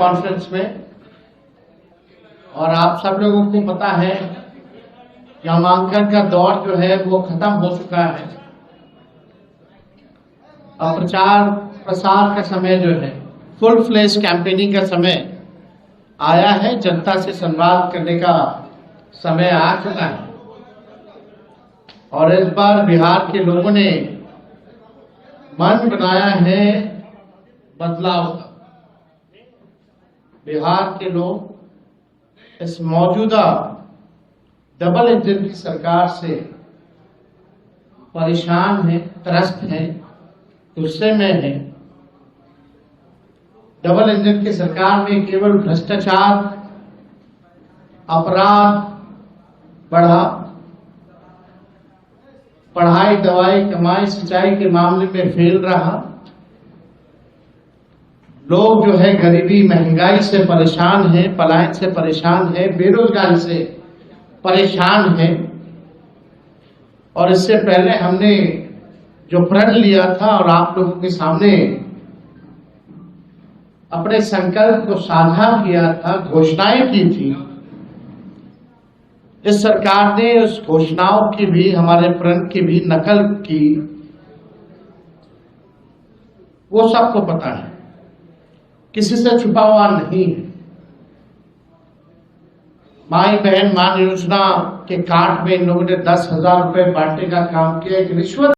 Conference में। और आप सब लोगों को पता है कि नामांकन का दौर जो है वो खत्म हो चुका है। अब प्रचार प्रसार का समय जो है, फुल फ्लेश कैंपेनिंग का समय आया है। जनता से संवाद करने का समय आ चुका है। और इस बार बिहार के लोगों ने मन बनाया है बदलाव का। बिहार के लोग इस मौजूदा डबल इंजन की सरकार से परेशान हैं, त्रस्त हैं, गुस्से में हैं। डबल इंजन की सरकार में केवल भ्रष्टाचार, अपराध बढ़ा, पढ़ाई, दवाई, कमाई, सिंचाई के मामले में फेल रहा। लोग जो है गरीबी, महंगाई से परेशान है, पलायन से परेशान है, बेरोजगारी से परेशान है। और इससे पहले हमने जो प्रण लिया था और आप लोगों के सामने अपने संकल्प को साझा किया था, घोषणाएं की थी, इस सरकार ने उस घोषणाओं की भी, हमारे प्रण की भी नकल की। वो सबको पता है, किसी से छुपा हुआ नहीं है। माई बहन मान योजना के कार्ड में इन लोगों ने 10,000 रुपए बांटने का काम किया। एक रिश्वत